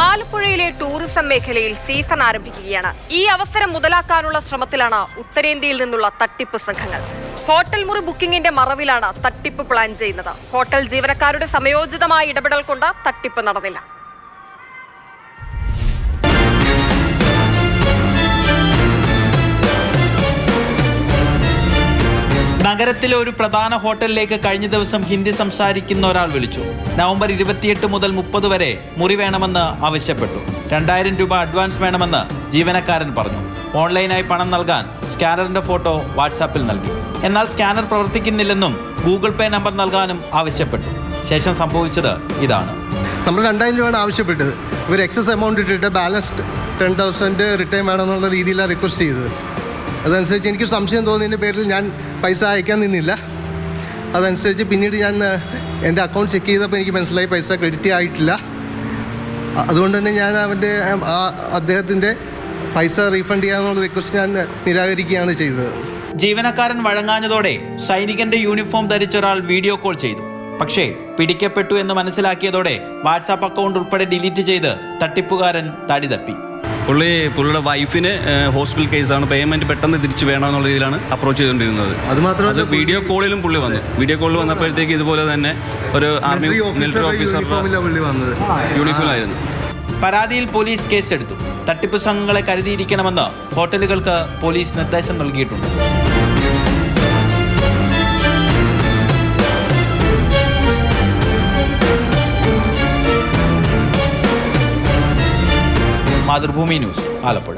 ആലപ്പുഴയിലെ ടൂറിസം മേഖലയിൽ സീസൺ ആരംഭിക്കുകയാണ്. ഈ അവസരം മുതലാക്കാനുള്ള ശ്രമത്തിലാണ് ഉത്തരേന്ത്യയിൽ നിന്നുള്ള തട്ടിപ്പ് സംഘങ്ങൾ. ഹോട്ടൽ മുറി ബുക്കിംഗിന്റെ മറവിലാണ് തട്ടിപ്പ് പ്ലാൻ ചെയ്യുന്നത്. ഹോട്ടൽ ജീവനക്കാരുടെ സമയോചിതമായ ഇടപെടൽ കൊണ്ട് തട്ടിപ്പ് നടന്നില്ല. നഗരത്തിലെ ഒരു പ്രധാന ഹോട്ടലിലേക്ക് കഴിഞ്ഞ ദിവസം ഹിന്ദി സംസാരിക്കുന്ന ഒരാൾ വിളിച്ചു. നവംബർ 28 മുതൽ 30 വരെ മുറി വേണമെന്ന് ആവശ്യപ്പെട്ടു. 2000 രൂപ അഡ്വാൻസ് വേണമെന്ന് ജീവനക്കാരൻ പറഞ്ഞു. ഓൺലൈനായി പണം നൽകാൻ സ്കാനറിന്റെ ഫോട്ടോ വാട്സാപ്പിൽ നൽകി. എന്നാൽ സ്കാനർ പ്രവർത്തിക്കുന്നില്ലെന്നും ഗൂഗിൾ പേ നമ്പർ നൽകാനും ആവശ്യപ്പെട്ടു. ശേഷം സംഭവിച്ചത് ഇതാണ്. നമ്മൾ 2000 രൂപയാണ് ആവശ്യപ്പെട്ടത്. ഇവർ എക്സസ് എമൗണ്ട് ഇട്ടിട്ട് ബാലൻസ് 10,000 റിട്ടേൺ വേണമെന്നുള്ള രീതിയിലാണ് റിക്വസ്റ്റ് ചെയ്തത്. അതനുസരിച്ച് എനിക്ക് സംശയം തോന്നിയതിൻ്റെ പേരിൽ ഞാൻ പൈസ അയക്കാൻ നിന്നില്ല. അതനുസരിച്ച് പിന്നീട് ഞാൻ എൻ്റെ അക്കൗണ്ട് ചെക്ക് ചെയ്തപ്പോൾ എനിക്ക് മനസ്സിലായി പൈസ ക്രെഡിറ്റ് ആയിട്ടില്ല. അതുകൊണ്ട് തന്നെ ഞാൻ അദ്ദേഹത്തിൻ്റെ പൈസ റീഫണ്ട് ചെയ്യാനുള്ള റിക്വസ്റ്റ് ഞാൻ നിരാകരിക്കുകയാണ് ചെയ്തത്. ജീവനക്കാരൻ വഴങ്ങാഞ്ഞതോടെ സൈനികന്റെ യൂണിഫോം ധരിച്ച ഒരാൾ വീഡിയോ കോൾ ചെയ്തു. പക്ഷേ പിടിക്കപ്പെട്ടു എന്ന് മനസ്സിലാക്കിയതോടെ വാട്സാപ്പ് അക്കൗണ്ട് ഉൾപ്പെടെ ഡിലീറ്റ് ചെയ്ത് തട്ടിപ്പുകാരൻ തടി തപ്പി. പുള്ളിയുടെ വൈഫിന് ഹോസ്പിറ്റൽ കേസാണ്, പേയ്മെന്റ് പെട്ടെന്ന് തിരിച്ചു വേണമെന്നുള്ള രീതിയിലാണ് അപ്രോച്ച് ചെയ്തുകൊണ്ടിരുന്നത്. അത് വീഡിയോ കോളിലും പുള്ളി വന്നു. വീഡിയോ കോളിൽ വന്നപ്പോഴത്തേക്ക് ഇതുപോലെ തന്നെ ഒരു ആർമി മിലിറ്ററി ഓഫീസറുടെ യൂണിഫോമായിരുന്നു. പരാതിയിൽ പോലീസ് കേസെടുത്തു. തട്ടിപ്പ് സംഘങ്ങളെ കരുതിയിരിക്കണമെന്ന് ഹോട്ടലുകൾക്ക് പോലീസ് നിർദ്ദേശം നൽകിയിട്ടുണ്ട്. മാതൃഭൂമി ന്യൂസ്, ആലപ്പുഴ.